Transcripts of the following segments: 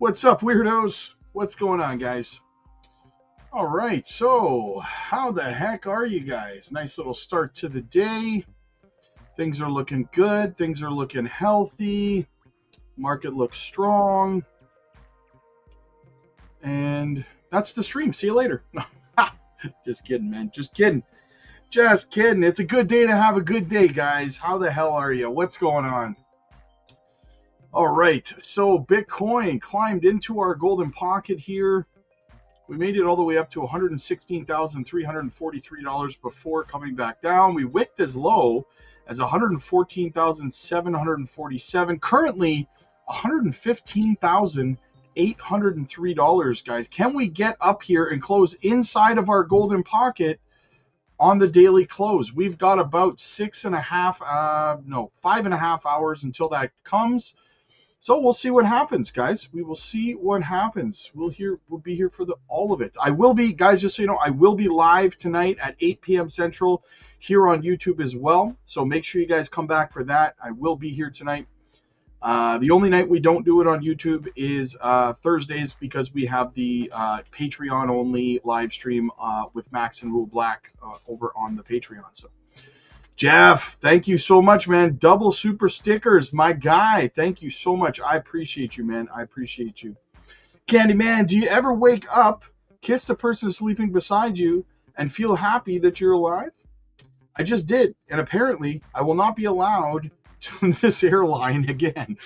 What's up, weirdos? What's going on, guys? All right, so how the heck are you guys? Nice little start to the day. Things are looking good. Things are looking healthy. Market looks strong. And that's the stream. See you later. Just kidding, man. Just kidding. Just kidding. It's a good day to have a good day, guys. How the hell are you? What's going on? All right, so Bitcoin climbed into our golden pocket here. We made it all the way up to $116,343 before coming back down. We wicked as low as $114,747. Currently, $115,803, guys. Can we get up here and close inside of our golden pocket on the daily close? We've got about 5.5 hours until that comes. So we'll see what happens, guys. We will see what happens. We'll be here for all of it. I will be, guys, just so you know, I will be live tonight at 8 p.m. Central here on YouTube as well. So make sure you guys come back for that. I will be here tonight. The only night we don't do it on YouTube is Thursdays, because we have the Patreon-only live stream with Max and Rule Black over on the Patreon. So, Jeff, thank you so much, man. Double super stickers, my guy. Thank you so much. I appreciate you, man. I appreciate you. Candyman, do you ever wake up, kiss the person sleeping beside you, and feel happy that you're alive? I just did, and apparently I will not be allowed to this airline again.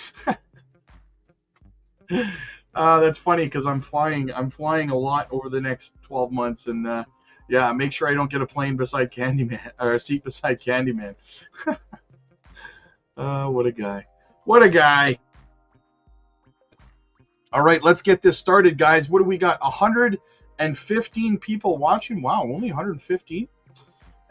That's funny, because I'm flying a lot over the next 12 months, and yeah, make sure I don't get a plane beside Candyman, or a seat beside Candyman. What a guy. What a guy. All right, let's get this started, guys. What do we got? 115 people watching. Wow, only 115.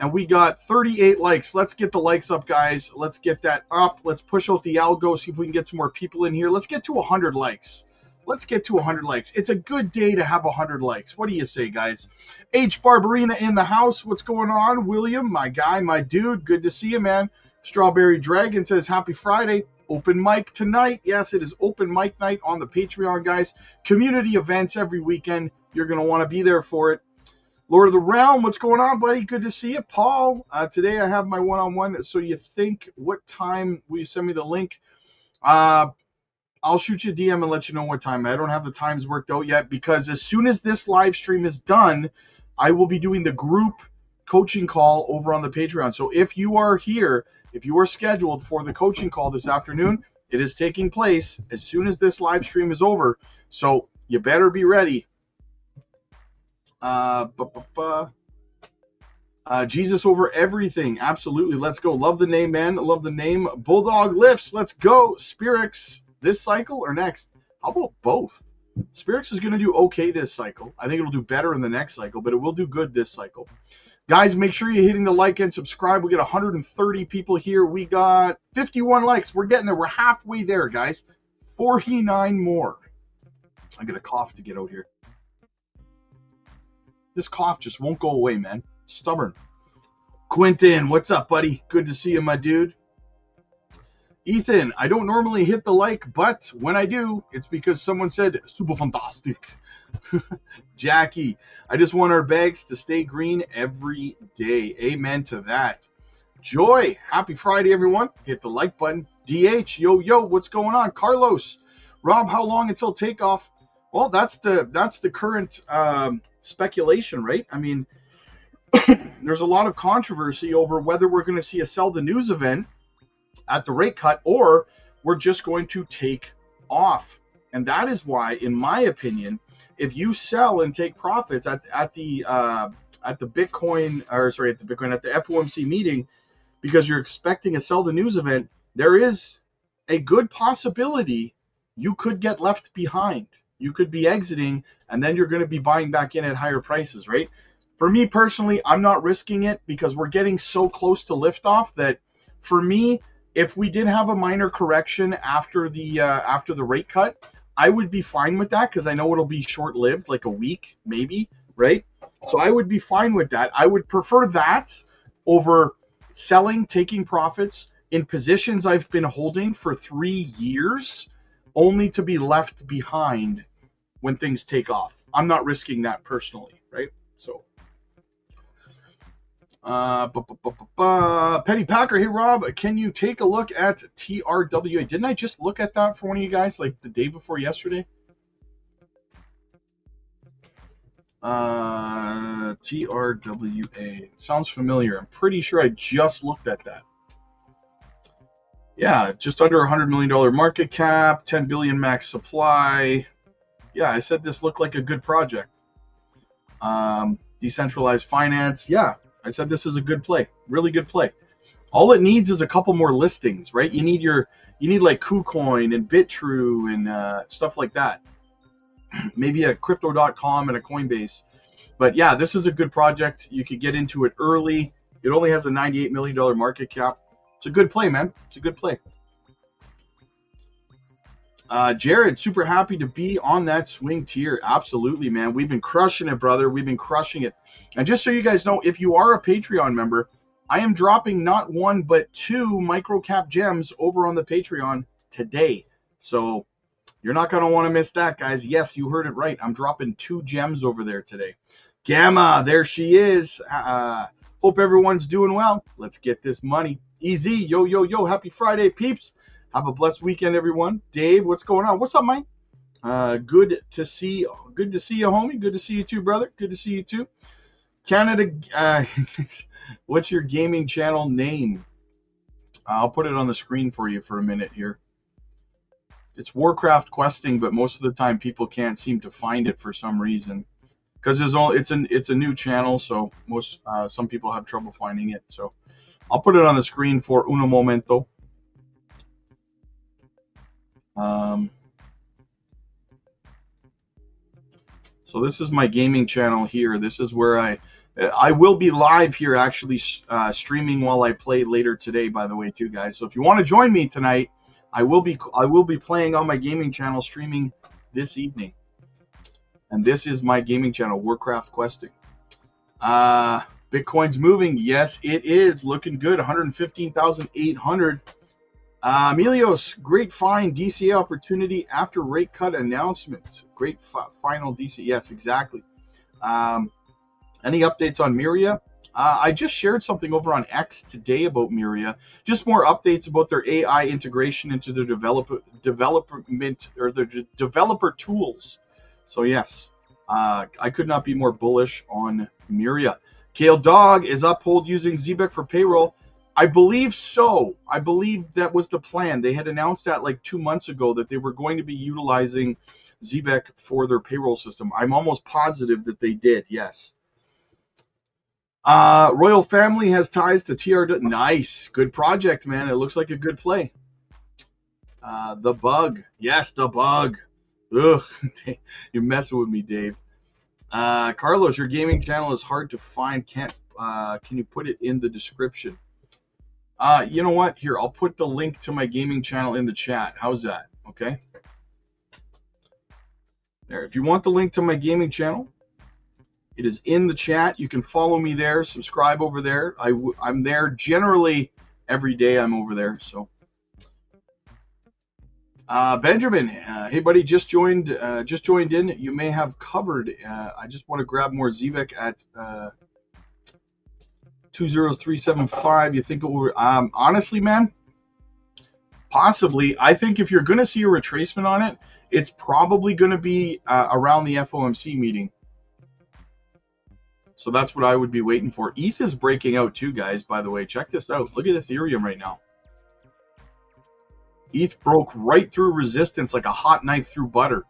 And we got 38 likes. Let's get the likes up, guys. Let's get that up. Let's push out the algo, see if we can get some more people in here. Let's get to 100 likes. Let's get to 100 likes. It's a good day to have 100 likes. What do you say, guys? H. Barbarina in the house. What's going on? William, my guy, my dude. Good to see you, man. Strawberry Dragon says, happy Friday. Open mic tonight. Yes, it is open mic night on the Patreon, guys. Community events every weekend. You're going to want to be there for it. Lord of the Realm, what's going on, buddy? Good to see you. Paul, today I have my one-on-one. So you think, what time will you send me the link? I'll shoot you a DM and let you know what time. I don't have the times worked out yet, because as soon as this live stream is done, I will be doing the group coaching call over on the Patreon. So if you are here, if you are scheduled for the coaching call this afternoon, it is taking place as soon as this live stream is over. So you better be ready. Jesus over everything. Absolutely. Let's go. Love the name, man. Love the name. Bulldog Lifts. Let's go. Spirix. This cycle or next? How about both? Spirix is going to do okay this cycle. I think it'll do better in the next cycle, but it will do good this cycle. Guys, make sure you're hitting the like and subscribe. We got 130 people here. We got 51 likes. We're getting there. We're halfway there, guys. 49 more. I got a cough to get out here. This cough just won't go away, man. Stubborn. Quentin, what's up, buddy? Good to see you, my dude. Ethan, I don't normally hit the like, but when I do, it's because someone said super fantastic. Jackie, I just want our bags to stay green every day. Amen to that. Joy, happy Friday, everyone. Hit the like button. DH, yo, what's going on? Carlos, Rob, how long until takeoff? Well, that's the current speculation, right? I mean, there's a lot of controversy over whether we're going to see a sell the news event at the rate cut, or we're just going to take off. And that is why, in my opinion, if you sell and take profits at the FOMC meeting, because you're expecting a sell the news event, there is a good possibility you could get left behind. You could be exiting, and then you're going to be buying back in at higher prices, right? For me personally, I'm not risking it, because we're getting so close to liftoff that, for me, if we did have a minor correction after the rate cut, I would be fine with that, because I know it'll be short-lived, like a week, maybe, right? So I would be fine with that. I would prefer that over selling, taking profits in positions I've been holding for 3 years only to be left behind when things take off. I'm not risking that personally, right? So, Petty Packer, hey Rob, can you take a look at TRWA? Didn't I just look at that for one of you guys like the day before yesterday? TRWA. It sounds familiar. I'm pretty sure I just looked at that. Yeah, just under $100 million market cap, 10 billion max supply. Yeah, I said this looked like a good project. Decentralized finance. Yeah, I said this is a good play. Really good play. All it needs is a couple more listings, right? You need like KuCoin and BitTrue and stuff like that. Maybe a crypto.com and a Coinbase. But yeah, this is a good project. You could get into it early. It only has a $98 million market cap. It's a good play, man. It's a good play. Jared, super happy to be on that swing tier. Absolutely, man. We've been crushing it, brother. We've been crushing it. And just so you guys know, if you are a Patreon member, I am dropping not one, but 2 microcap gems over on the Patreon today. So you're not going to want to miss that, guys. Yes, you heard it right. I'm dropping 2 gems over there today. Gamma, there she is. Hope everyone's doing well. Let's get this money. Easy. Yo, yo, yo. Happy Friday, peeps. Have a blessed weekend, everyone. Dave, what's going on? What's up, Mike? Good to see you, homie. Good to see you too, brother. Good to see you too. Canada, what's your gaming channel name? I'll put it on the screen for you for a minute here. It's Warcraft questing, but most of the time people can't seem to find it for some reason because it's a new channel, so some people have trouble finding it. So I'll put it on the screen for un momento. So this is my gaming channel here. This is where I will be live here, actually streaming while I play later today, by the way, too, guys. So if you want to join me tonight, I will be playing on my gaming channel, streaming this evening. And this is my gaming channel, Warcraft Questing. Bitcoin's moving. Yes, it is looking good. 115,800. Emilios, great find. DCA opportunity after rate cut announcement. Great final DCA. Yes, exactly. Any updates on Myria? I just shared something over on X today about Myria. Just more updates about their AI integration into their development or their developer tools. So yes, I could not be more bullish on Myria. Kale Dog is uphold using ZBEC for payroll. I believe so. I believe that was the plan. They had announced that like 2 months ago that they were going to be utilizing ZBEC for their payroll system. I'm almost positive that they did. Yes. Royal Family has ties to TR. Nice. Good project, man. It looks like a good play. The Bug. Yes, the Bug. Ugh. You're messing with me, Dave. Carlos, your gaming channel is hard to find. Can you put it in the description? You know what? Here, I'll put the link to my gaming channel in the chat. How's that? Okay. There. If you want the link to my gaming channel, it is in the chat. You can follow me there. Subscribe over there. I'm there generally every day. I'm over there. So, Benjamin, hey buddy, just joined in. You may have covered. I just want to grab more ZBEC at 20375. You think it will? Honestly, man, possibly. I think if you're going to see a retracement on it, it's probably going to be around the FOMC meeting. So that's what I would be waiting for. ETH is breaking out too, guys, by the way. Check this out. Look at Ethereum right now. ETH broke right through resistance like a hot knife through butter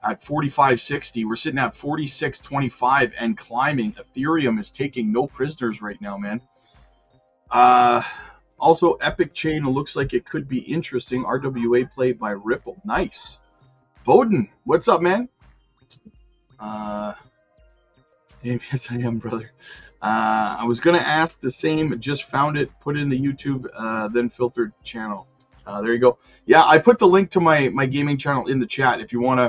at 45.60. We're sitting at 46.25 and climbing. Ethereum is taking no prisoners right now, man. Also, Epic Chain looks like it could be interesting. RWA play by Ripple. Nice. Bowden, what's up, man? Yes, I am, brother. I was going to ask the same. Just found it. Put it in the YouTube, then filtered channel. There you go. Yeah, I put the link to my gaming channel in the chat if you want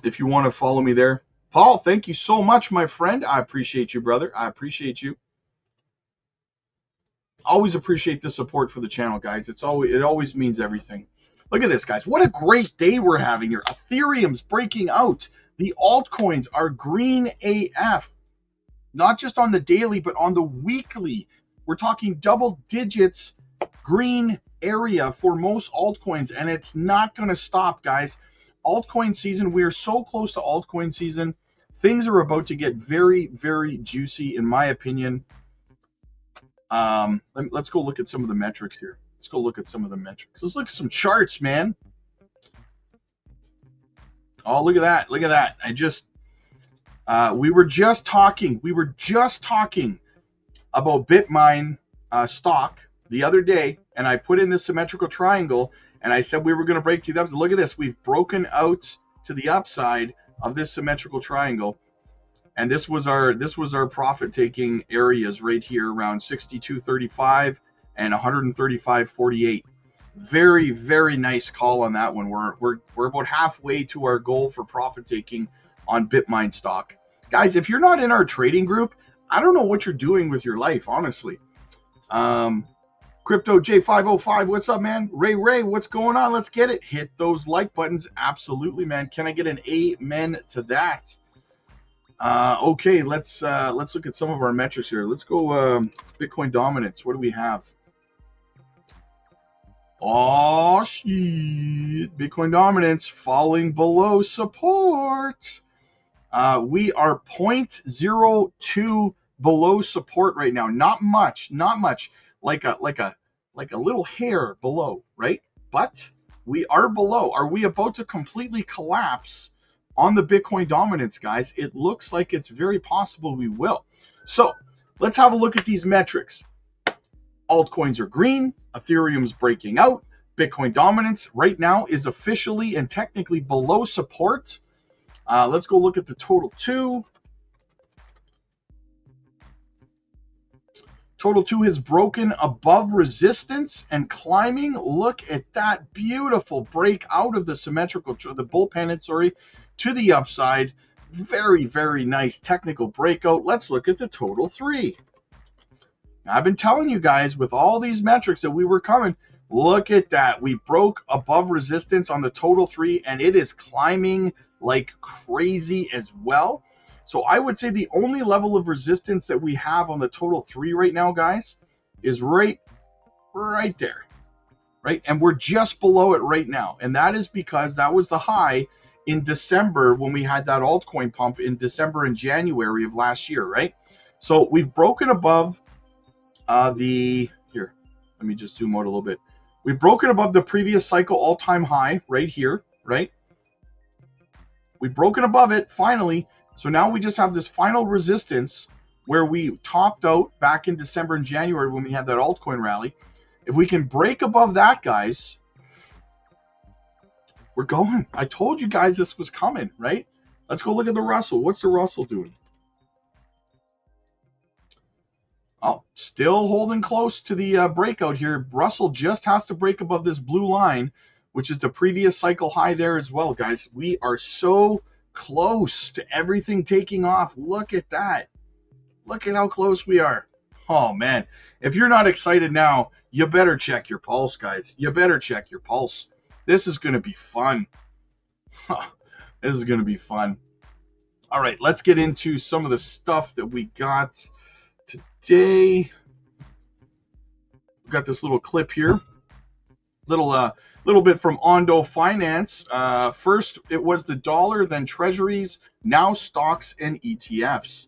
to follow me there. Paul, thank you so much, my friend. I appreciate you, brother. I appreciate you. Always appreciate the support for the channel, guys. It always means everything. Look at this, guys. What a great day we're having here. Ethereum's breaking out. The altcoins are green AF. Not just on the daily, but on the weekly. We're talking double digits green area for most altcoins, and it's not going to stop, guys. Altcoin season, we are so close to altcoin season. Things are about to get very, very juicy, in my opinion. Let's go look at some of the metrics here. Let's look at some charts, man. Oh, look at that. Look at that. We were just talking about Bitmine stock the other day, and I put in the symmetrical triangle, and I said we were going to break to the upside. Look at this. We've broken out to the upside of this symmetrical triangle, and this was our profit taking areas right here around 62.35 and 135.48. Very, very nice call on that one. We're about halfway to our goal for profit taking on Bitmine stock. Guys, if you're not in our trading group, I don't know what you're doing with your life, honestly. Crypto J505, what's up, man? Ray, what's going on? Let's get it. Hit those like buttons. Absolutely, man. Can I get an amen to that? Okay, let's look at some of our metrics here. Let's go Bitcoin dominance. What do we have? Oh, shit. Bitcoin dominance falling below support. We are 0.02 below support right now. Not much, like a little hair below, right? But we are below. Are we about to completely collapse on the Bitcoin dominance, guys? It looks like it's very possible we will. So let's have a look at these metrics. Altcoins are green. Ethereum's breaking out. Bitcoin dominance right now is officially and technically below support. Let's go look at the total 2. Total 2 has broken above resistance and climbing. Look at that beautiful break out of the symmetrical, the bull pennant, to the upside. Very, very nice technical breakout. Let's look at the total 3. Now, I've been telling you guys with all these metrics that we were coming. Look at that. We broke above resistance on the total 3, and it is climbing like crazy as well. So I would say the only level of resistance that we have on the total 3 right now, guys, is right there, right? And we're just below it right now. And that is because that was the high in December when we had that altcoin pump in December and January of last year, right? So we've broken above here, let me just zoom out a little bit. We've broken above the previous cycle all-time high right here, right? We've broken above it finally. So now we just have this final resistance where we topped out back in December and January when we had that altcoin rally. If we can break above that, guys, we're going. I told you guys this was coming, right? Let's go look at the Russell. What's the Russell doing? Oh, still holding close to the breakout here. Russell just has to break above this blue line, which is the previous cycle high there as well, guys. We are so close to everything taking off. Look at that. Look at how close we are. Oh, man. If you're not excited now, you better check your pulse, guys. You better check your pulse. This is going to be fun. This is going to be fun. All right, let's get into some of the stuff that we got today. We've got this little clip here. Little bit from Ondo Finance. First, it was the dollar, then treasuries, now stocks and ETFs.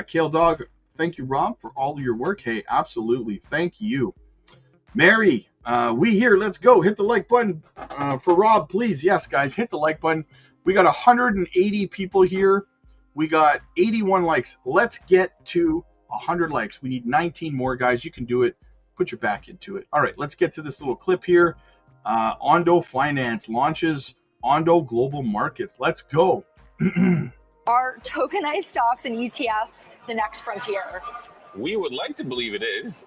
Kale Dog, thank you, Rob, for all of your work. Hey, absolutely. Thank you. Mary, we here. Let's go. Hit the like button for Rob, please. Yes, guys, hit the like button. We got 180 people here. We got 81 likes. Let's get to 100 likes. We need 19 more, guys. You can do it. Put your back into it. All right, let's get to this little clip here. Ondo Finance launches Ondo Global Markets. Let's go. Are tokenized stocks and ETFs the next frontier? We would like to believe it is.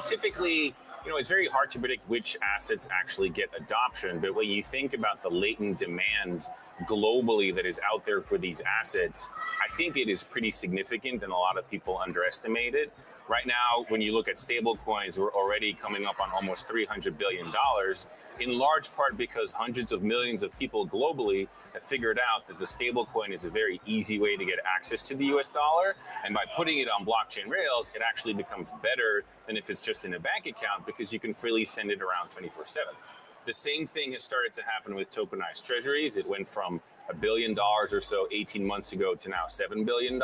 Typically, it's very hard to predict which assets actually get adoption. But when you think about the latent demand globally that is out there for these assets, I think it is pretty significant and a lot of people underestimate it. Right now, when you look at stable coins, we're already coming up on almost $300 billion, in large part because hundreds of millions of people globally have figured out that the stable coin is a very easy way to get access to the US dollar. And by putting it on blockchain rails, it actually becomes better than if it's just in a bank account because you can freely send it around 24/7. The same thing has started to happen with tokenized treasuries. It went from $1 billion or so 18 months ago to now $7 billion.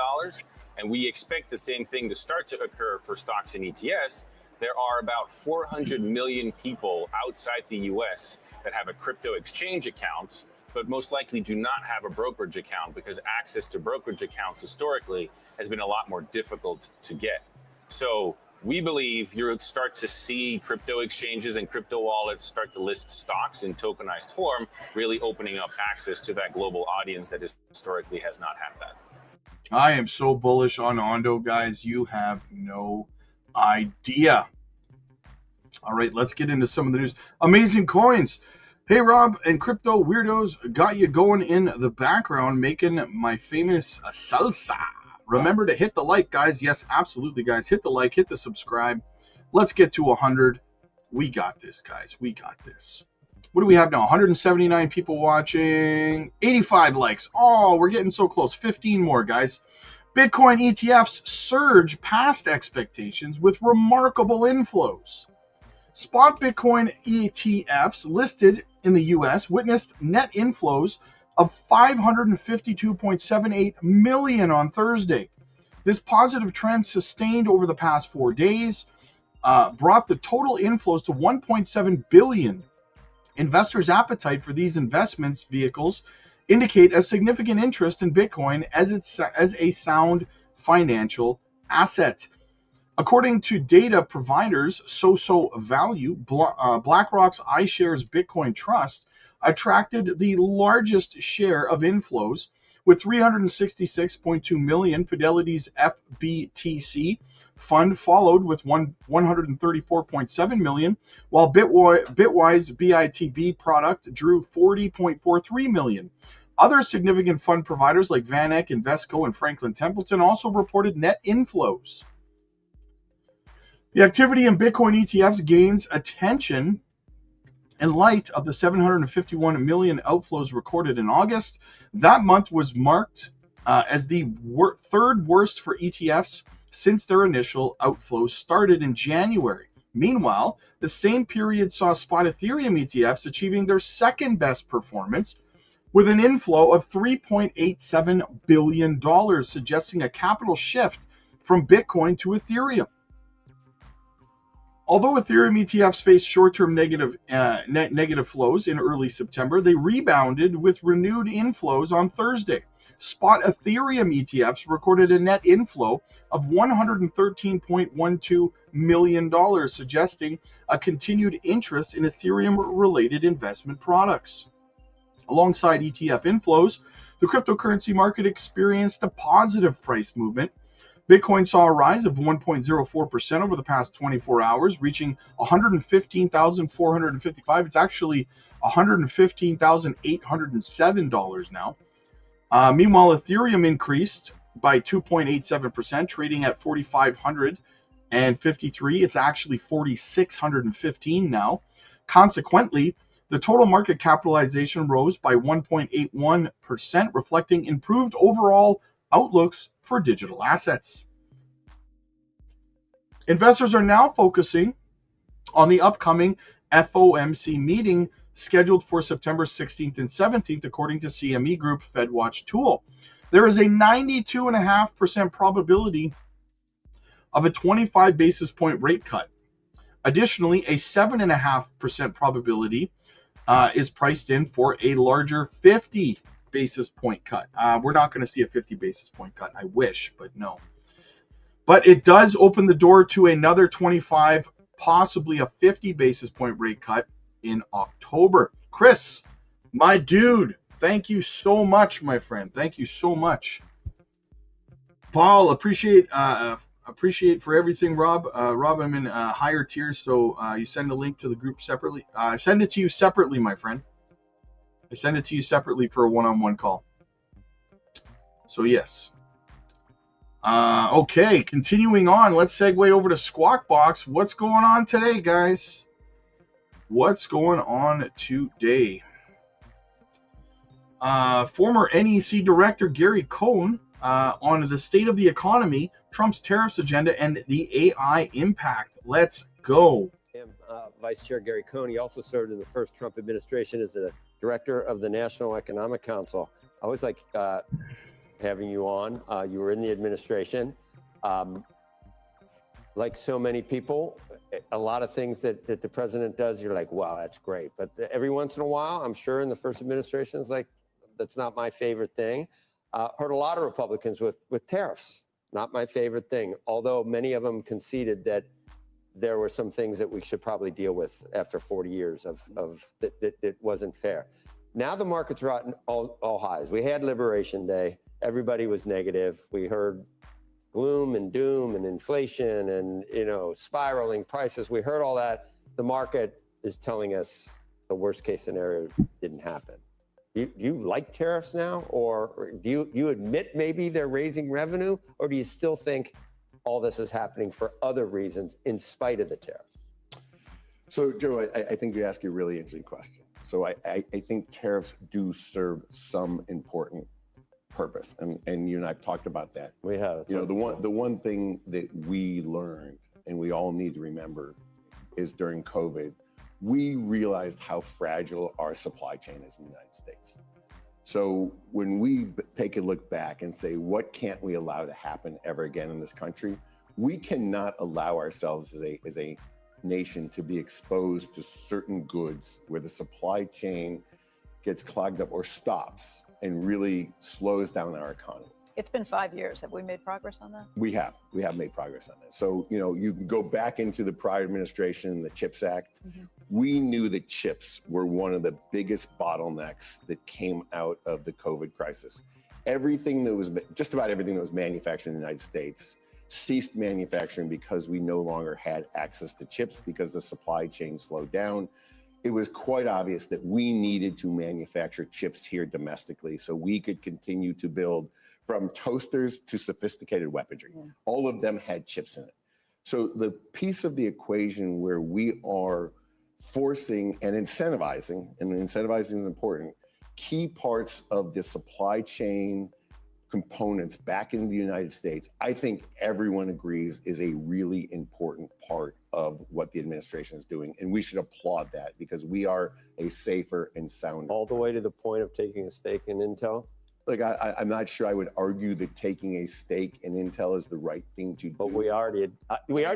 And we expect the same thing to start to occur for stocks and ETFs. There are about 400 million people outside the US that have a crypto exchange account, but most likely do not have a brokerage account because access to brokerage accounts historically has been a lot more difficult to get. So we believe you'll start to see crypto exchanges and crypto wallets start to list stocks in tokenized form, really opening up access to that global audience that historically has not had that. I am so bullish on Ondo, guys. You have no idea. All right, let's get into some of the news. Amazing coins. Hey, Rob and crypto weirdos, got you going in the background, making my famous salsa. Remember to hit the like, guys. Yes, absolutely, guys. Hit the like, hit the subscribe. Let's get to 100. We got this, guys. We got this. What do we have now? 179 people watching. 85 likes. Oh, we're getting so close. 15 more, guys. Bitcoin ETFs surge past expectations with remarkable inflows. Spot Bitcoin ETFs listed in the U.S. witnessed net inflows of 552.78 million on Thursday. This positive trend sustained over the past 4 days, brought the total inflows to 1.7 billion. Investors' appetite for these investments vehicles indicate a significant interest in Bitcoin as a sound financial asset. According to data providers SoSo Value, BlackRock's iShares Bitcoin Trust attracted the largest share of inflows with 366.2 million. Fidelity's FBTC fund followed with 134.7 million, while Bitwise BITB product drew 40.43 million. Other significant fund providers like VanEck, Invesco, and Franklin Templeton also reported net inflows. The activity in Bitcoin ETFs gains attention in light of the 751 million outflows recorded in August. That month was marked as the third worst for ETFs since their initial outflows started in January. Meanwhile, the same period saw spot Ethereum ETFs achieving their second best performance with an inflow of $3.87 billion, suggesting a capital shift from Bitcoin to Ethereum. Although Ethereum ETFs faced short-term negative flows in early September, they rebounded with renewed inflows on Thursday. Spot Ethereum ETFs recorded a net inflow of $113.12 million, suggesting a continued interest in Ethereum-related investment products. Alongside ETF inflows, the cryptocurrency market experienced a positive price movement. Bitcoin saw a rise of 1.04% over the past 24 hours, reaching $115,455. It's actually $115,807 now. Meanwhile, Ethereum increased by 2.87%, trading at 4,553. It's actually 4,615 now. Consequently, the total market capitalization rose by 1.81%, reflecting improved overall outlooks for digital assets. Investors are now focusing on the upcoming FOMC meeting scheduled for September 16th and 17th, according to CME Group FedWatch tool. There is a 92.5% probability of a 25 basis point rate cut. Additionally, a 7.5% probability is priced in for a larger 50 basis point cut. We're not going to see a 50 basis point cut. I wish, but no. But it does open the door to another 25, possibly a 50 basis point rate cut in October. Chris, my dude, thank you so much, my friend. Thank you so much. Paul, appreciate for everything, Rob. Rob, I'm in higher tiers, so you send a link to the group separately. I send it to you separately, my friend. I send it to you separately for a one-on-one call. So yes. Okay, continuing on, let's segue over to Squawk Box. What's going on today, guys? What's going on today? Former NEC Director Gary Cohn on the state of the economy, Trump's tariffs agenda, and the AI impact. Let's go. Vice Chair Gary Cohn. He also served in the first Trump administration as a director of the National Economic Council. I always like having you on. You were in the administration. Like so many people, a lot of things that the president does, you're like, wow, that's great. But every once in a while, I'm sure in the first administration, it's like, that's not my favorite thing. Heard a lot of Republicans with tariffs, not my favorite thing, although many of them conceded that there were some things that we should probably deal with after 40 years of that it wasn't fair. Now the market's are at all highs. We had Liberation Day. Everybody was negative. We heard gloom and doom and inflation and, spiraling prices. We heard all that. The market is telling us the worst case scenario didn't happen. Do you like tariffs now? Or do you admit maybe they're raising revenue? Or do you still think all this is happening for other reasons in spite of the tariffs? So, Joe, I think you ask a really interesting question. So I think tariffs do serve some important purpose, and you and I've talked about that. We have. The one thing that we learned, and we all need to remember, is during COVID, we realized how fragile our supply chain is in the United States. So when we take a look back and say, what can't we allow to happen ever again in this country? We cannot allow ourselves as a nation to be exposed to certain goods where the supply chain gets clogged up or stops and really slows down our economy. It's been 5 years. Have we made progress on that? We have made progress on that. So, you can go back into the prior administration, the CHIPS Act. Mm-hmm. We knew that chips were one of the biggest bottlenecks that came out of the COVID crisis. Just about everything that was manufactured in the United States ceased manufacturing because we no longer had access to chips because the supply chain slowed down. It was quite obvious that we needed to manufacture chips here domestically so we could continue to build from toasters to sophisticated weaponry. Yeah. All of them had chips in it. So the piece of the equation where we are forcing and incentivizing is important, key parts of the supply chain components back into the United States, I think everyone agrees is a really important part of what the administration is doing. And we should applaud that because we are a safer and sounder. All the way to the point of taking a stake in Intel? Like, I'm not sure I would argue that taking a stake in Intel is the right thing to do. But we already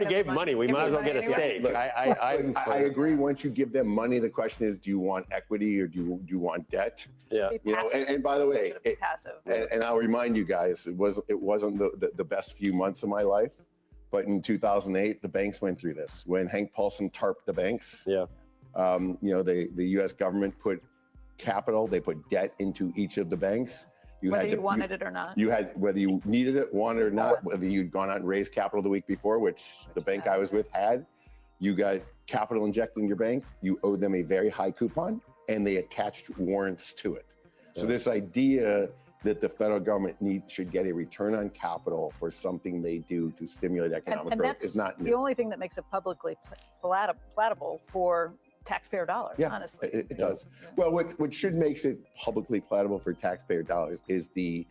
gave money. We might as well get a stake. Look, I agree. Once you give them money, the question is, do you want equity or do you want debt? Yeah. And by the way, passive. And I'll remind you guys, it wasn't the best few months of my life, but in 2008, the banks went through this. When Hank Paulson tarped the banks, the U.S. government put capital, they put debt into each of the banks. Whether you wanted it or not. You had, whether you needed it, wanted it or not, whether you'd gone out and raised capital the week before, which the bank I was with had, you got capital injected in your bank, you owed them a very high coupon, and they attached warrants to it. So this idea that the federal government should get a return on capital for something they do to stimulate economic growth is not new. The only thing that makes it publicly palatable for taxpayer dollars, honestly. It does. Yeah. Well, what should makes it publicly palatable for taxpayer dollars is the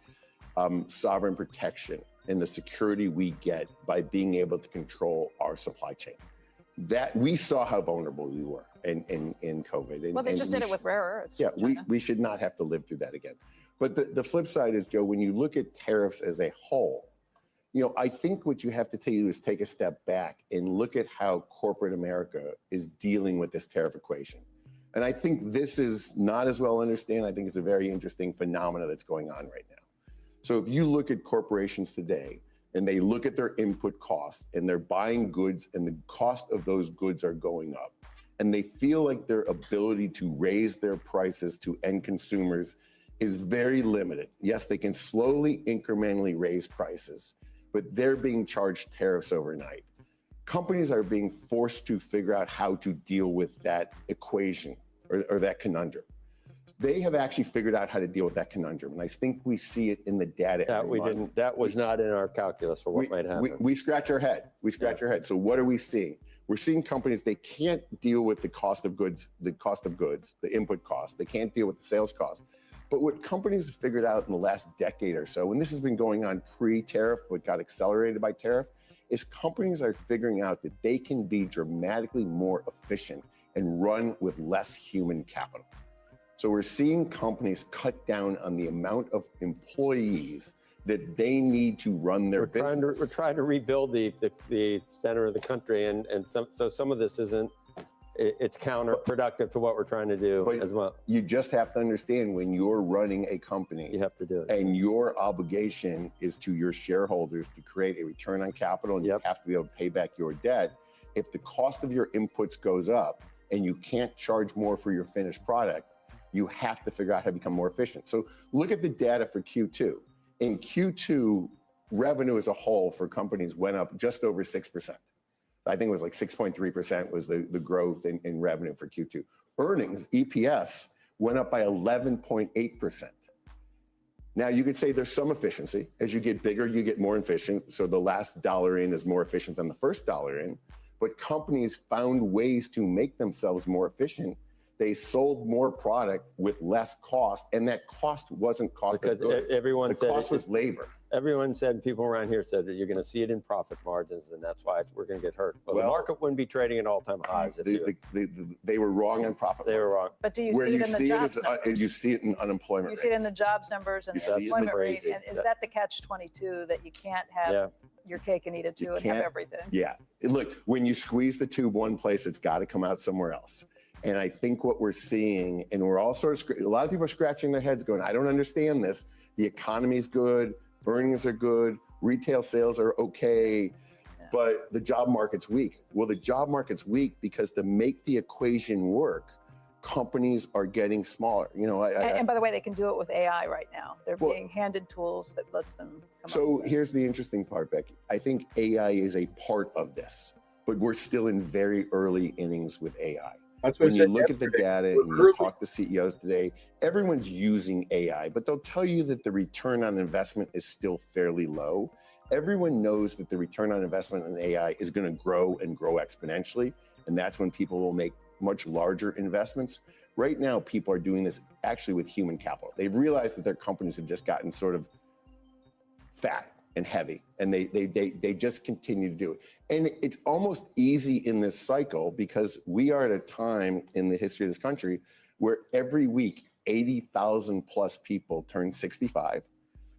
sovereign protection and the security we get by being able to control our supply chain. That we saw how vulnerable we were in COVID. Well, they just did it with rare earths. Yeah, we should not have to live through that again. But the flip side is, Joe, when you look at tariffs as a whole, I think what you have to do is take a step back and look at how corporate America is dealing with this tariff equation. And I think this is not as well understood. I think it's a very interesting phenomenon that's going on right now. So if you look at corporations today and they look at their input costs and they're buying goods and the cost of those goods are going up, and they feel like their ability to raise their prices to end consumers is very limited. Yes, they can slowly, incrementally raise prices, but they're being charged tariffs overnight. Companies are being forced to figure out how to deal with that equation or that conundrum. They have actually figured out how to deal with that conundrum, and I think we see it in the data. That we month. didn't. That was not in our calculus for what might happen. We scratch our head. We scratch our head. So what are we seeing? We're seeing companies, they can't deal with the cost of goods, the input cost. They can't deal with the sales cost. But what companies have figured out in the last decade or so, and this has been going on pre-tariff, but got accelerated by tariff, is companies are figuring out that they can be dramatically more efficient and run with less human capital. So we're seeing companies cut down on the amount of employees that they need to run their business. We're trying to rebuild the center of the country, and so some of this isn't. It's counterproductive to what we're trying to do as well. You just have to understand, when you're running a company, you have to do it, and your obligation is to your shareholders to create a return on capital, and you have to be able to pay back your debt. If the cost of your inputs goes up and you can't charge more for your finished product, you have to figure out how to become more efficient. So look at the data for Q2. In Q2, revenue as a whole for companies went up just over 6%. I think it was like 6.3% was the growth in revenue for Q2. Earnings, EPS, went up by 11.8%. Now you could say there's some efficiency. As you get bigger, you get more efficient. So the last dollar in is more efficient than the first dollar in. But companies found ways to make themselves more efficient. They sold more product with less cost, and that cost wasn't cost of goods. Everyone said the cost was labor. Everyone said, people around here said that you're going to see it in profit margins, and that's why we're going to get hurt. Well, the market wouldn't be trading at all-time highs. They were wrong on profit margins. They were wrong. But do you see it in the jobs numbers? You see it in unemployment rates. You see it in the jobs numbers and the employment rate. And is that the catch-22, that you can't have your cake and eat it too and have everything? Yeah. Look, when you squeeze the tube one place, it's got to come out somewhere else. And I think what we're seeing, and we're all sort of, a lot of people are scratching their heads going, I don't understand this. The economy's good, earnings are good, retail sales are okay, but the job market's weak. Well, the job market's weak because to make the equation work, companies are getting smaller. You know, and by the way, they can do it with AI right now. They're being handed tools that lets them come So here's the interesting part, Becky. I think AI is a part of this, but we're still in very early innings with AI. That's what when you look at the data and you talk to CEOs today, everyone's using AI, but they'll tell you that the return on investment is still fairly low. Everyone knows that the return on investment in AI is going to grow and grow exponentially, and that's when people will make much larger investments. Right now, people are doing this actually with human capital. They've realized that their companies have just gotten sort of fat and heavy, and they just continue to do it. And it's almost easy in this cycle because we are at a time in the history of this country where every week 80,000 plus people turn 65.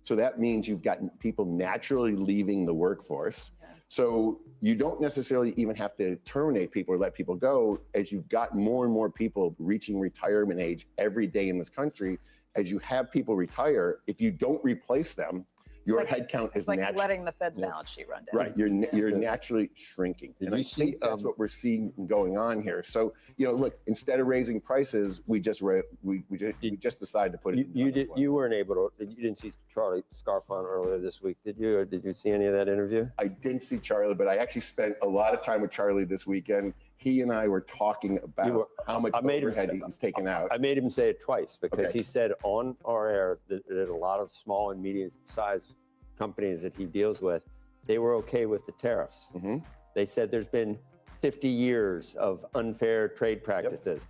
So that means you've got people naturally leaving the workforce. So you don't necessarily even have to terminate people or let people go. As you've got more and more people reaching retirement age every day in this country, as you have people retire, if you don't replace them, your headcount is like letting the Fed's balance sheet run down. Right, you're naturally shrinking. And I think that's what we're seeing going on here. So, you know, look, instead of raising prices, we just decided to put it. You weren't able to. You didn't see Charlie Scarfon earlier this week, did you? Or did you see any of that interview? I didn't see Charlie, but I actually spent a lot of time with Charlie this weekend. He and I were talking about how much overhead he's taken out. I made him say it twice because he said on our air that a lot of small and medium-sized companies that he deals with, they were okay with the tariffs. Mm-hmm. They said there's been 50 years of unfair trade practices.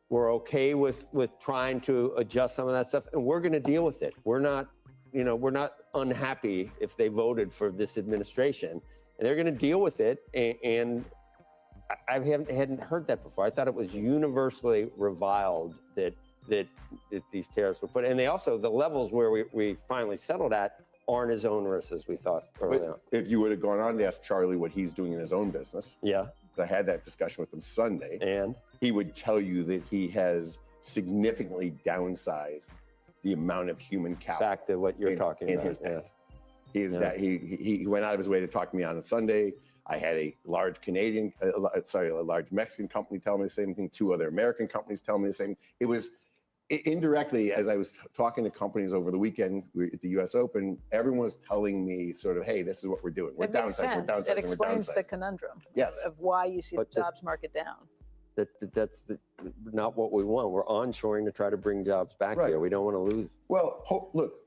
We're okay with trying to adjust some of that stuff, and we're going to deal with it. We're not unhappy if they voted for this administration, and they're going to deal with it. And I hadn't heard that before. I thought it was universally reviled that these tariffs were put, and they also, the levels where we finally settled at aren't as onerous as we thought early on. If you would have gone on to ask Charlie what he's doing in his own business, I had that discussion with him Sunday, and he would tell you that he has significantly downsized the amount of human capital. Back to what you're talking about. In his bank. He went out of his way to talk to me on a Sunday. I had a large a large Mexican company tell me the same thing. 2 other American companies tell me the same. It was indirectly, as I was talking to companies over the weekend at the US Open, everyone was telling me sort of, hey, this is what we're doing. We're downsizing, we're downsizing, It explains the conundrum of why you see the jobs market down. that's not what we want. We're onshoring to try to bring jobs back here. We don't want to lose. Well,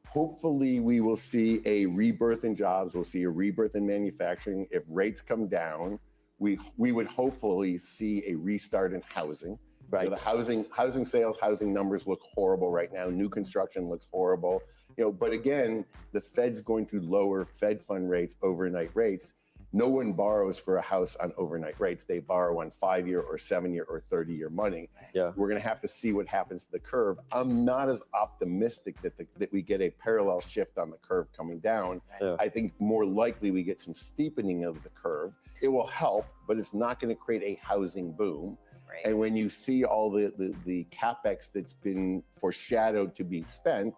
hopefully we will see a rebirth in jobs. We'll see a rebirth in manufacturing. If rates come down, we would hopefully see a restart in housing. Right. The housing sales, housing numbers look horrible right now. New construction looks horrible. But again, the Fed's going to lower Fed fund rates, overnight rates. No one borrows for a house on overnight rates. They borrow on 5-year or 7-year or 30-year money. Yeah. We're going to have to see what happens to the curve. I'm not as optimistic that we get a parallel shift on the curve coming down. Yeah. I think more likely we get some steepening of the curve. It will help, but it's not going to create a housing boom. Right. And when you see all the CapEx that's been foreshadowed to be spent,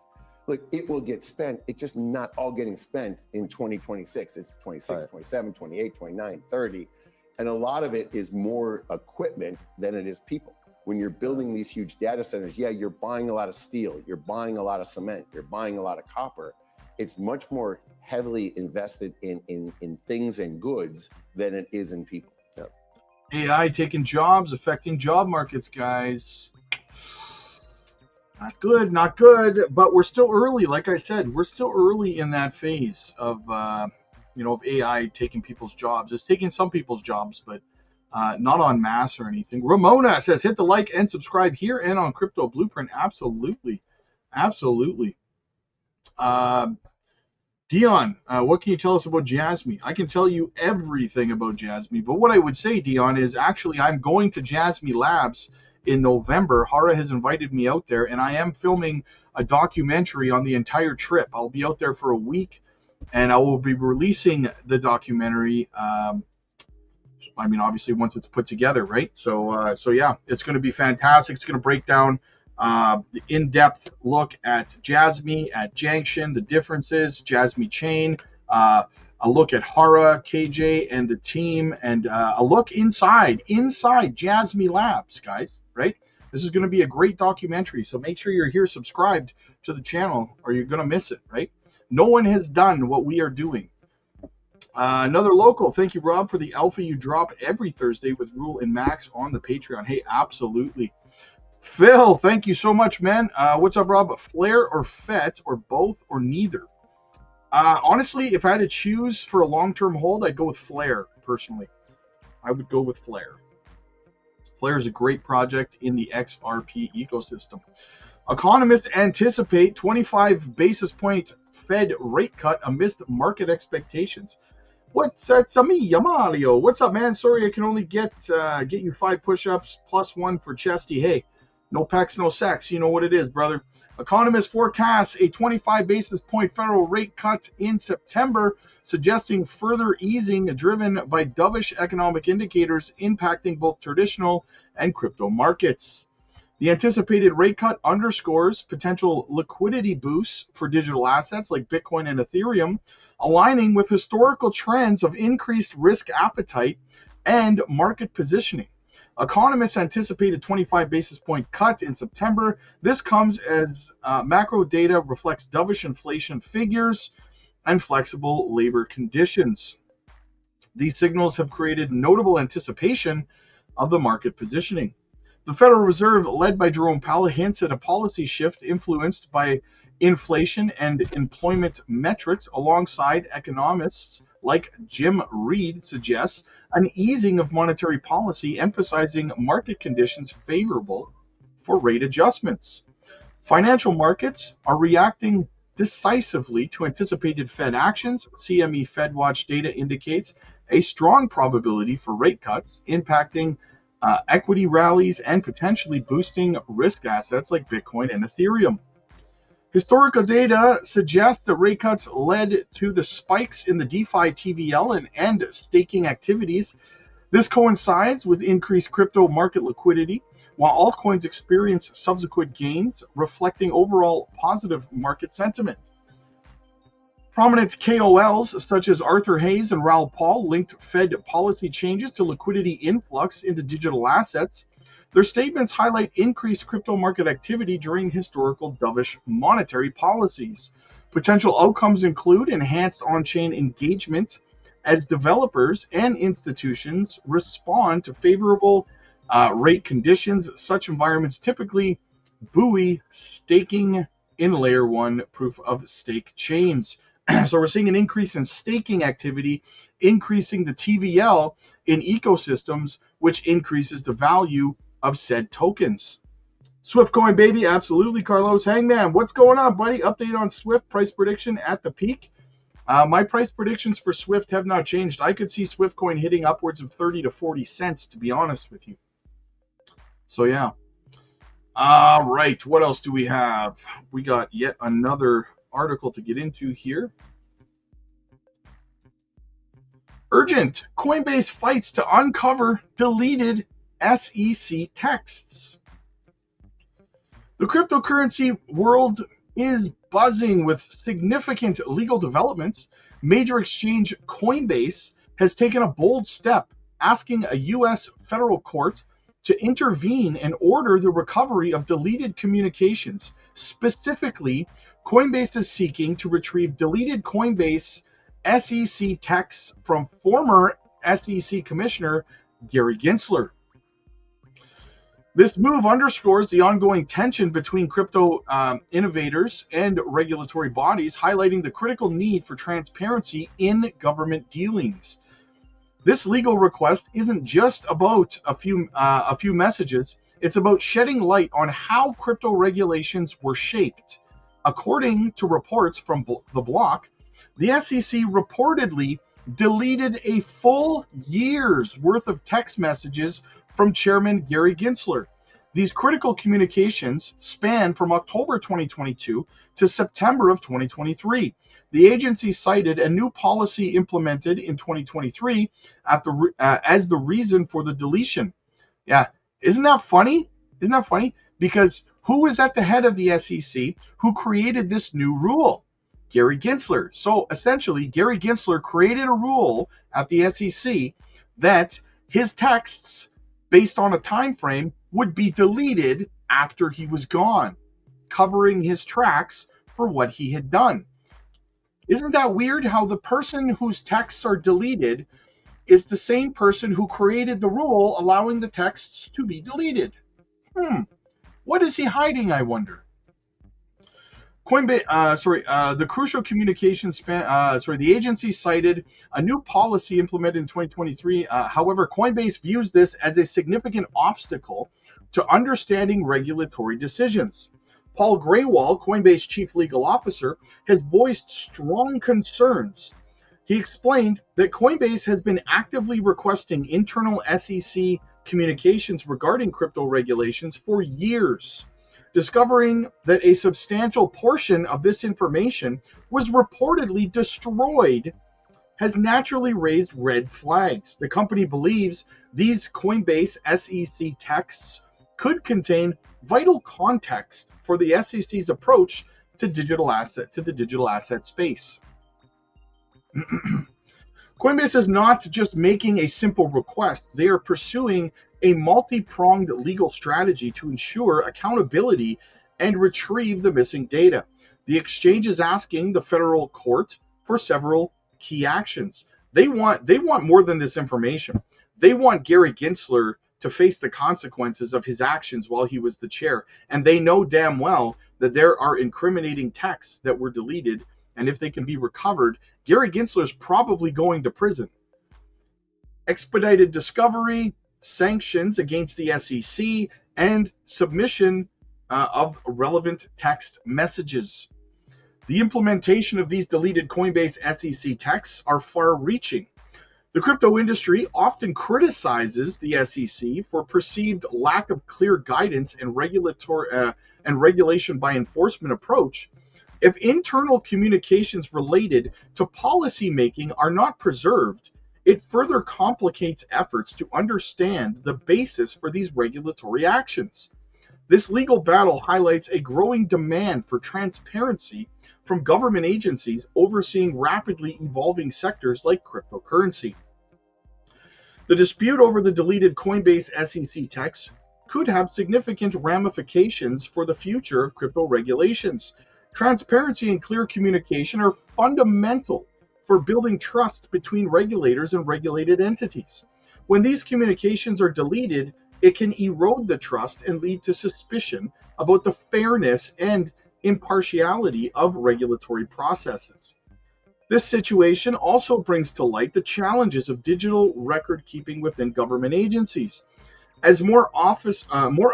look, it will get spent. It's just not all getting spent in 2026. It's 26, 27, 28, 29, 30. And a lot of it is more equipment than it is people. When you're building these huge data centers, you're buying a lot of steel, you're buying a lot of cement, you're buying a lot of copper. It's much more heavily invested in things and goods than it is in people. Yep. AI taking jobs, affecting job markets, guys. Not good, but we're still early. Like I said, we're still early in that phase of, of AI taking people's jobs. It's taking some people's jobs, but not en masse or anything. Ramona says, hit the like and subscribe here and on Crypto Blueprint. Absolutely. Dion, what can you tell us about Jasmy? I can tell you everything about Jasmy, but what I would say, Dion, is actually I'm going to Jasmy Labs in November. Hara has invited me out there, and I am filming a documentary on the entire trip. I'll be out there for a week, and I will be releasing the documentary. Obviously, once it's put together, right? So yeah, it's going to be fantastic. It's going to break down the in-depth look at Jasmy, at Junction, the differences, Jasmy Chain, a look at Hara, KJ, and the team, and a look inside Jasmy Labs, guys, right? This is going to be a great documentary, so make sure you're here subscribed to the channel or you're going to miss it, right? No one has done what we are doing. Another local, thank you, Rob, for the alpha you drop every Thursday with Rule and Max on the Patreon. Hey, absolutely. Phil, thank you so much, man. What's up, Rob? Flare or FET or both or neither? Honestly, if I had to choose for a long-term hold, I'd go with Flare, personally. I would go with Flare. Flare is a great project in the XRP ecosystem. Economists anticipate 25 basis point Fed rate cut amidst market expectations. What's me, Yamalio? What's up, man? Sorry, I can only get you 5 push-ups plus 1 for chesty. Hey, no pecs, no sex. You know what it is, brother. Economists forecast a 25 basis point federal rate cut in September, suggesting further easing driven by dovish economic indicators impacting both traditional and crypto markets. The anticipated rate cut underscores potential liquidity boosts for digital assets like Bitcoin and Ethereum, aligning with historical trends of increased risk appetite and market positioning. Economists anticipate a 25 basis point cut in September. This comes as macro data reflects dovish inflation figures and flexible labor conditions. These signals have created notable anticipation of the market positioning. The Federal Reserve, led by Jerome Powell, hints at a policy shift influenced by inflation and employment metrics, alongside economists like Jim Reed suggests an easing of monetary policy, emphasizing market conditions favorable for rate adjustments. Financial markets are reacting decisively to anticipated Fed actions. CME FedWatch data indicates a strong probability for rate cuts, impacting equity rallies and potentially boosting risk assets like Bitcoin and Ethereum. Historical data suggests that rate cuts led to the spikes in the DeFi, TVL, and staking activities. This coincides with increased crypto market liquidity, while altcoins experience subsequent gains, reflecting overall positive market sentiment. Prominent KOLs such as Arthur Hayes and Raoul Pal linked Fed policy changes to liquidity influx into digital assets. Their statements highlight increased crypto market activity during historical dovish monetary policies. Potential outcomes include enhanced on-chain engagement as developers and institutions respond to favorable rate conditions. Such environments typically buoy staking in layer 1 proof of stake chains. So we're seeing an increase in staking activity, increasing the TVL in ecosystems, which increases the value of said tokens. Swift coin, baby. Absolutely, Carlos. Hangman, what's going on, buddy? Update on Swift price prediction at the peak. My price predictions for Swift have not changed. I could see Swift coin hitting upwards of 30 to 40 cents, to be honest with you. So, yeah. All right. What else do we have? We got yet another article to get into here. Urgent. Coinbase fights to uncover deleted SEC texts. The cryptocurrency world is buzzing with significant legal developments. Major exchange Coinbase has taken a bold step, asking a U.S. federal court to intervene and order the recovery of deleted communications. Specifically, Coinbase is seeking to retrieve deleted Coinbase SEC texts from former SEC Commissioner Gary Gensler. This move underscores the ongoing tension between crypto innovators and regulatory bodies, highlighting the critical need for transparency in government dealings. This legal request isn't just about a few messages. It's about shedding light on how crypto regulations were shaped. According to reports from The Block, the SEC reportedly deleted a full year's worth of text messages from Chairman Gary Gensler. These critical communications span from October 2022 to September of 2023. The agency cited a new policy implemented in 2023 as the reason for the deletion. Yeah, isn't that funny? Isn't that funny? Because who is at the head of the SEC who created this new rule? Gary Gensler. So essentially, Gary Gensler created a rule at the SEC that his texts, based on a time frame, would be deleted after he was gone, covering his tracks for what he had done. Isn't that weird how the person whose texts are deleted is the same person who created the rule allowing the texts to be deleted? What is he hiding, I wonder? Coinbase, the crucial communications the agency cited a new policy implemented in 2023. However, Coinbase views this as a significant obstacle to understanding regulatory decisions. Paul Graywall, Coinbase chief legal officer, has voiced strong concerns. He explained that Coinbase has been actively requesting internal SEC communications regarding crypto regulations for years. Discovering that a substantial portion of this information was reportedly destroyed has naturally raised red flags. The company believes these Coinbase SEC texts could contain vital context for the SEC's approach to the digital asset space. Coinbase is not just making a simple request. They are pursuing a multi-pronged legal strategy to ensure accountability and retrieve the missing data. The exchange is asking the federal court for several key actions. They want more than this information. They want Gary Gensler to face the consequences of his actions while he was the chair. And they know damn well that there are incriminating texts that were deleted, and if they can be recovered, Gary Gensler's probably going to prison. Expedited discovery, sanctions against the SEC, and submission of relevant text messages. The implementation of these deleted Coinbase SEC texts are far-reaching. The crypto industry often criticizes the SEC for perceived lack of clear guidance and regulation by enforcement approach. If internal communications related to policy making are not preserved, it further complicates efforts to understand the basis for these regulatory actions. This legal battle highlights a growing demand for transparency from government agencies overseeing rapidly evolving sectors like cryptocurrency. The dispute over the deleted Coinbase SEC texts could have significant ramifications for the future of crypto regulations. Transparency and clear communication are fundamental for building trust between regulators and regulated entities. When these communications are deleted, it can erode the trust and lead to suspicion about the fairness and impartiality of regulatory processes. This situation also brings to light the challenges of digital record keeping within government agencies. As more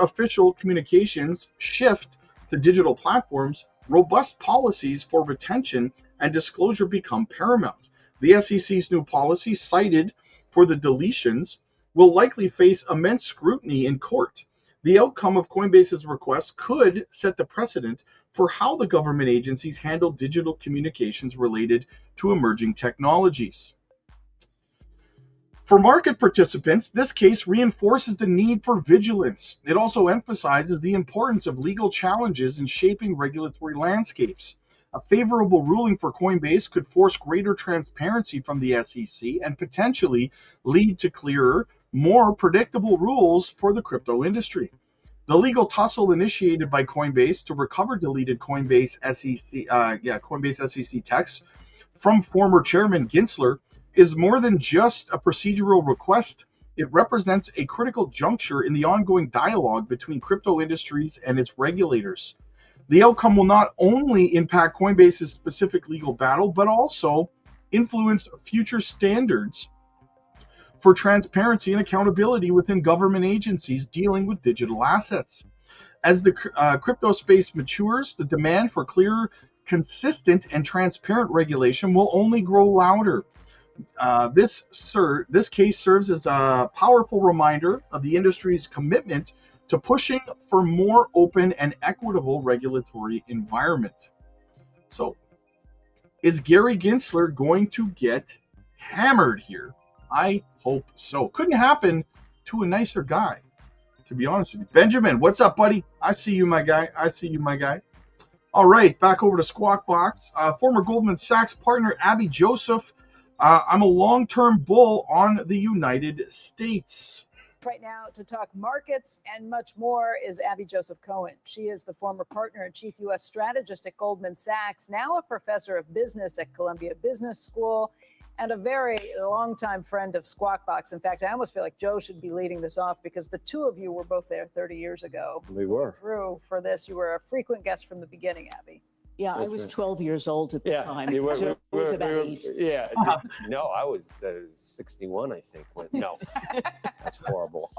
official communications shift to digital platforms, robust policies for retention and disclosure become paramount. The SEC's new policy, cited for the deletions, will likely face immense scrutiny in court. The outcome of Coinbase's request could set the precedent for how the government agencies handle digital communications related to emerging technologies. For market participants, this case reinforces the need for vigilance. It also emphasizes the importance of legal challenges in shaping regulatory landscapes. A favorable ruling for Coinbase could force greater transparency from the SEC and potentially lead to clearer, more predictable rules for the crypto industry. The legal tussle initiated by Coinbase to recover deleted Coinbase SEC texts from former chairman Gensler is more than just a procedural request. It represents a critical juncture in the ongoing dialogue between crypto industries and its regulators. The outcome will not only impact Coinbase's specific legal battle, but also influence future standards for transparency and accountability within government agencies dealing with digital assets. As the crypto space matures, the demand for clear, consistent, and transparent regulation will only grow louder. This case serves as a powerful reminder of the industry's commitment to pushing for more open and equitable regulatory environment. So, is Gary Gensler going to get hammered here? I hope so. Couldn't happen to a nicer guy, to be honest with you. Benjamin, what's up, buddy? I see you, my guy. All right, back over to Squawk Box. Former Goldman Sachs partner Abby Joseph. I'm a long-term bull on the United States. Right now to talk markets and much more is Abby Joseph Cohen. She is the former partner and chief U.S. strategist at Goldman Sachs, now a professor of business at Columbia Business School, and a very longtime friend of Squawk Box. In fact, I almost feel like Joe should be leading this off because the two of you were both there 30 years ago. We were. For this, you were a frequent guest from the beginning, Abby. Yeah, I was 12 years old at the time. You were, Joe was about 8. Yeah. No, I was 61, I think. No, that's horrible.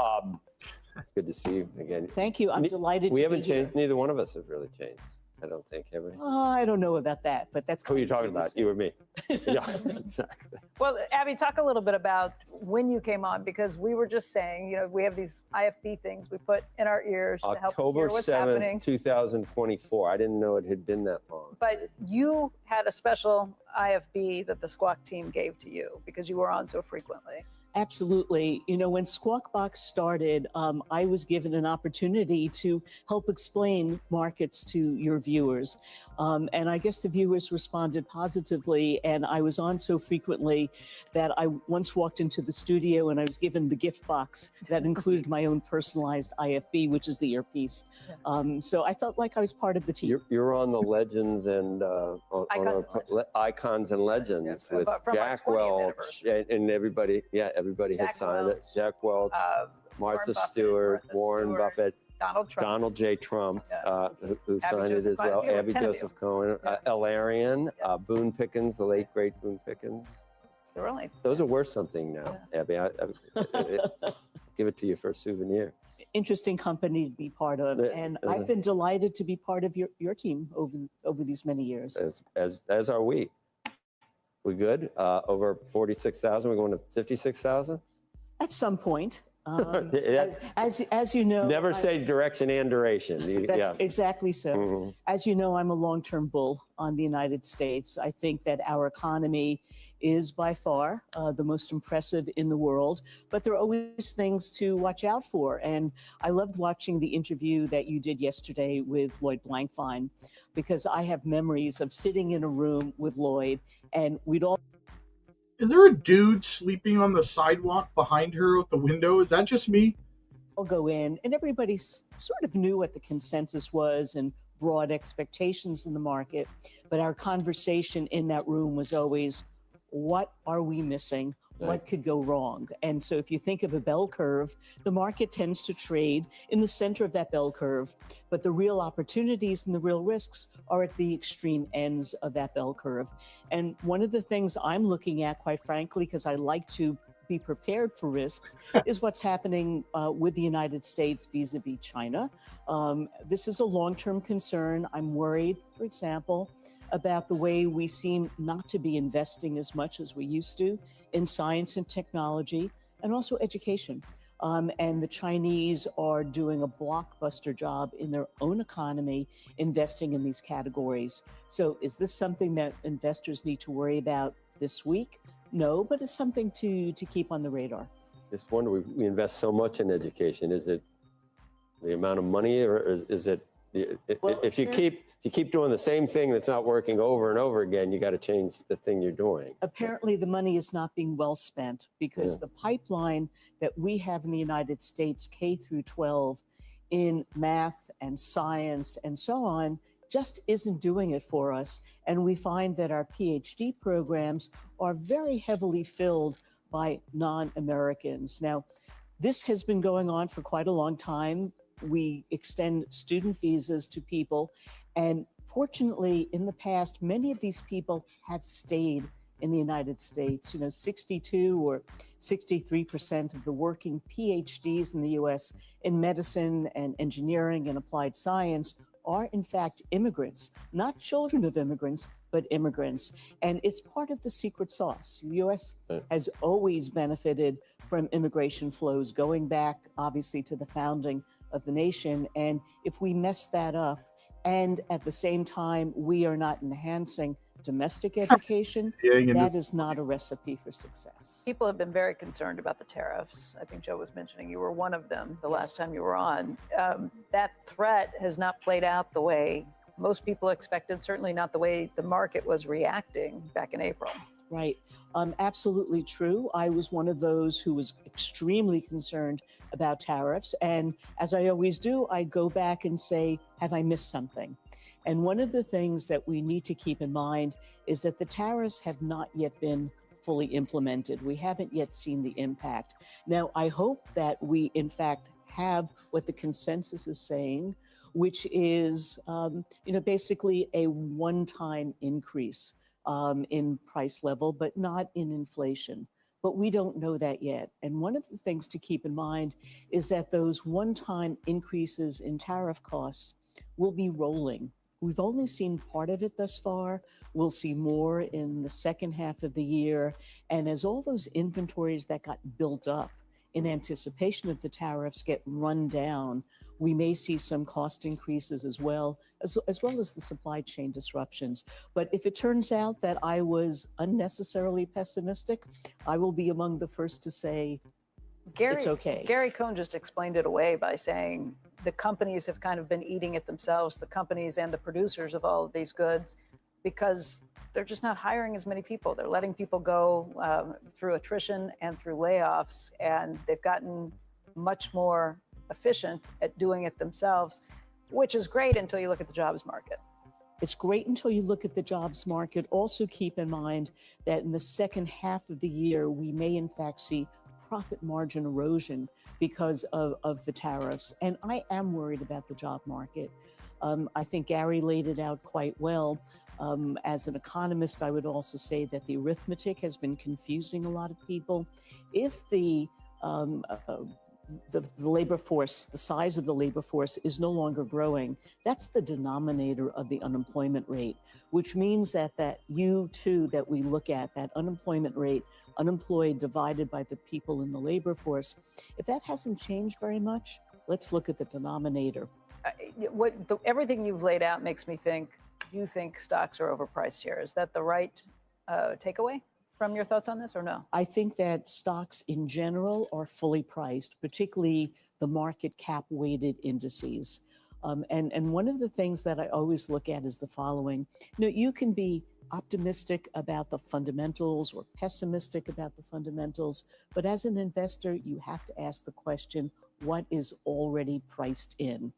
It's good to see you again. Thank you. I'm delighted We to haven't be here. changed. Neither one of us have really changed. I don't think, have we? I don't know about that, but that's Who are you talking about? You or me? Yeah, exactly. Well, Abby, talk a little bit about when you came on, because we were just saying, we have these IFB things we put in our ears to help us hear what's happening. October 7th, 2024. I didn't know it had been that long. But you had a special IFB that the Squawk team gave to you because you were on so frequently. Absolutely. When Squawk Box started, I was given an opportunity to help explain markets to your viewers. And I guess the viewers responded positively. And I was on so frequently that I once walked into the studio and I was given the gift box that included my own personalized IFB, which is the earpiece. So I felt like I was part of the team. You're on the Legends and Icons and Legends with Jack Welch and everybody. Yeah. Everybody has signed it. Jack Welch, Martha Stewart, Warren Buffett, Donald J. Trump, who signed it as well. Abby Joseph Cohen, Elarian, Boone Pickens, the late great Boone Pickens. Those are worth something now, Abby. I give it to you for a souvenir. Interesting company to be part of, and I've been delighted to be part of your team over these many years. As are we. We good? Over 46,000. We're going to 56,000. At some point, as you know. Never say direction and duration. That's exactly so. Mm-hmm. As you know, I'm a long-term bull on the United States. I think that our economy is by far the most impressive in the world, but there are always things to watch out for. And I loved watching the interview that you did yesterday with Lloyd Blankfein, because I have memories of sitting in a room with Lloyd and we'd all. Is there a dude sleeping on the sidewalk behind her out the window? Is that just me? I'll go in and everybody sort of knew what the consensus was and broad expectations in the market. But our conversation in that room was always, what are we missing? what could go wrong. And so if you think of a bell curve, the market tends to trade in the center of that bell curve, but the real opportunities and the real risks are at the extreme ends of that bell curve. And one of the things I'm looking at, quite frankly, because I like to be prepared for risks, is what's happening with the United States vis-a-vis China. This is a long-term concern. I'm worried, for example, about the way we seem not to be investing as much as we used to in science and technology, and also education. And the Chinese are doing a blockbuster job in their own economy, investing in these categories. So is this something that investors need to worry about this week? No, but it's something to keep on the radar. Just wonder, we invest so much in education. Is it the amount of money, or is it, if you keep doing the same thing that's not working over and over again, you got to change the thing you're doing. Apparently the money is not being well spent, because the pipeline that we have in the United States, K through 12, in math and science and so on, just isn't doing it for us. And we find that our PhD programs are very heavily filled by non-Americans. Now, this has been going on for quite a long time. We extend student visas to people, and fortunately, in the past, many of these people have stayed in the United States. 62 or 63% of the working PhDs in the US in medicine and engineering and applied science are in fact immigrants, not children of immigrants, but immigrants. And it's part of the secret sauce. The US has always benefited from immigration flows, going back obviously to the founding of the nation. And if we mess that up, and at the same time we are not enhancing domestic education, that is not a recipe for success. People have been very concerned about the tariffs. I think Joe was mentioning you were one of them the last time you were on. That threat has not played out the way most people expected, certainly not the way the market was reacting back in April. Right. Absolutely true. I was one of those who was extremely concerned about tariffs. And as I always do, I go back and say, have I missed something? And one of the things that we need to keep in mind is that the tariffs have not yet been fully implemented. We haven't yet seen the impact. Now, I hope that we, in fact, have what the consensus is saying, which is, basically a one-time increase in price level, but not in inflation. But we don't know that yet. And one of the things to keep in mind is that those one-time increases in tariff costs will be rolling. We've only seen part of it thus far. We'll see more in the second half of the year. And as all those inventories that got built up in anticipation of the tariffs get run down, we may see some cost increases as well as the supply chain disruptions. But if it turns out that I was unnecessarily pessimistic, I will be among the first to say, it's okay. Gary Cohn just explained it away by saying the companies have kind of been eating it themselves, the companies and the producers of all of these goods, because they're just not hiring as many people. They're letting people go through attrition and through layoffs, and they've gotten much more efficient at doing it themselves, which is great until you look at the jobs market. It's great until you look at the jobs market. Also keep in mind that in the second half of the year, we may in fact see profit margin erosion because of the tariffs. And I am worried about the job market. I think Gary laid it out quite well. As an economist, I would also say that the arithmetic has been confusing a lot of people. If the labor force, the size of the labor force is no longer growing, that's the denominator of the unemployment rate, which means that U2 that we look at, that unemployment rate, unemployed divided by the people in the labor force, if that hasn't changed very much, let's look at the denominator. Everything you've laid out makes me think you think stocks are overpriced here. Is that the right takeaway from your thoughts on this, or no? I think that stocks in general are fully priced, particularly the market cap weighted indices. And one of the things that I always look at is the following. You can be optimistic about the fundamentals or pessimistic about the fundamentals, but as an investor, you have to ask the question, what is already priced in?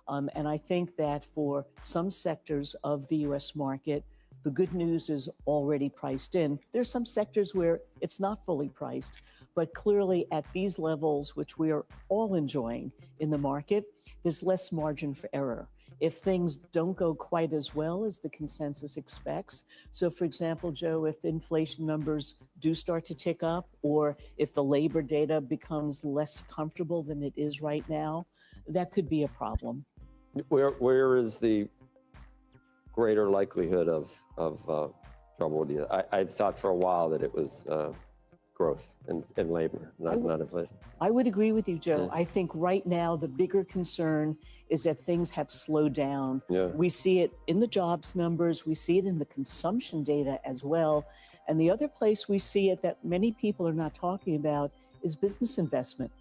And I think that for some sectors of the US market, the good news is already priced in. There's some sectors where it's not fully priced, but clearly at these levels, which we are all enjoying in the market, there's less margin for error if things don't go quite as well as the consensus expects. So for example, Joe, if inflation numbers do start to tick up, or if the labor data becomes less comfortable than it is right now, that could be a problem. Where is the greater likelihood of trouble with you? I thought for a while that it was growth in labor, not inflation. I would agree with you, Joe. I think right now the bigger concern is that things have slowed down. We see it in the jobs numbers, we see it in the consumption data as well. And the other place we see it that many people are not talking about is business investment.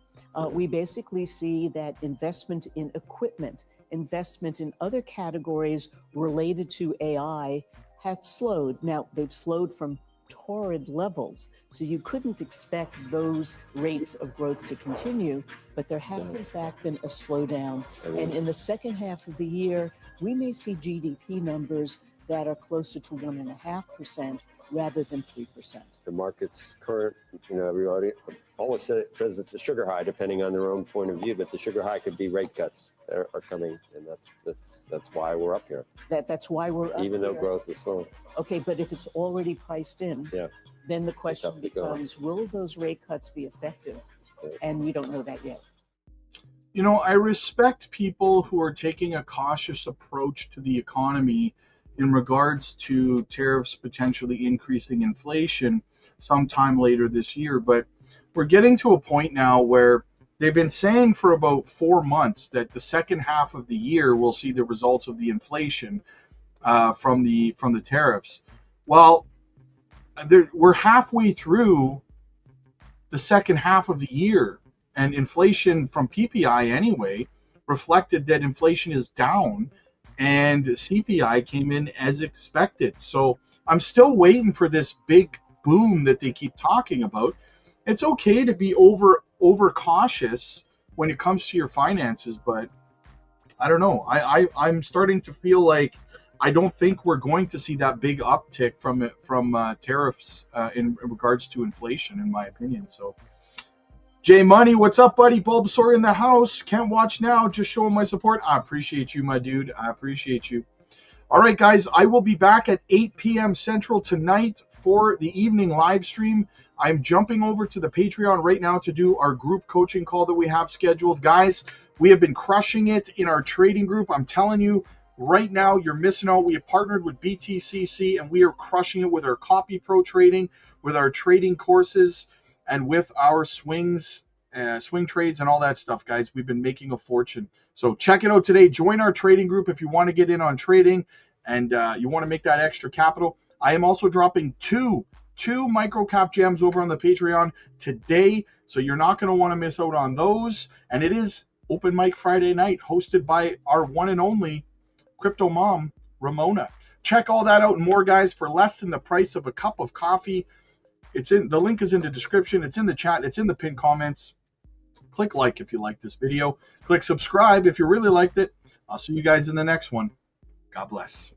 We basically see that investment in equipment, investment in other categories related to AI have slowed. Now, they've slowed from torrid levels, so you couldn't expect those rates of growth to continue, but there has in fact been a slowdown. And in the second half of the year, we may see GDP numbers that are closer to 1.5% rather than 3%. The market's current, everybody always says it's a sugar high, depending on their own point of view, but the sugar high could be rate cuts are coming, and that's why we're up here. That's why we're up even though here. Growth is slow. Okay, but if it's already priced in, then the question becomes, will those rate cuts be effective? And we don't know that yet. I respect people who are taking a cautious approach to the economy in regards to tariffs potentially increasing inflation sometime later this year. But we're getting to a point now where they've been saying for about 4 months that the second half of the year we'll see the results of the inflation from the tariffs. Well, we're halfway through the second half of the year, and inflation from PPI anyway reflected that inflation is down, and CPI came in as expected. So I'm still waiting for this big boom that they keep talking about. It's okay to be over cautious when it comes to your finances, but I don't know. I'm starting to feel like I don't think we're going to see that big uptick from tariffs in regards to inflation, in my opinion. So, Jay Money, what's up, buddy? Bulbasaur in the house. Can't watch now. Just showing my support. I appreciate you, my dude. I appreciate you. All right, guys. I will be back at 8 p.m. Central tonight for the evening live stream. I'm jumping over to the Patreon right now to do our group coaching call that we have scheduled. Guys, we have been crushing it in our trading group. I'm telling you, right now, you're missing out. We have partnered with BTCC, and we are crushing it with our Copy Pro trading, with our trading courses, and with our swing trades and all that stuff, guys. We've been making a fortune. So check it out today. Join our trading group if you want to get in on trading and you want to make that extra capital. I am also dropping two microcap gems over on the Patreon today, so you're not going to want to miss out on those. And it is Open Mic Friday night, hosted by our one and only crypto mom, Ramona. Check all that out and more, guys, for less than the price of a cup of coffee. The link is in the description. It's in the chat. It's in the pinned comments. Click like if you like this video. Click subscribe if you really liked it. I'll see you guys in the next one. God bless.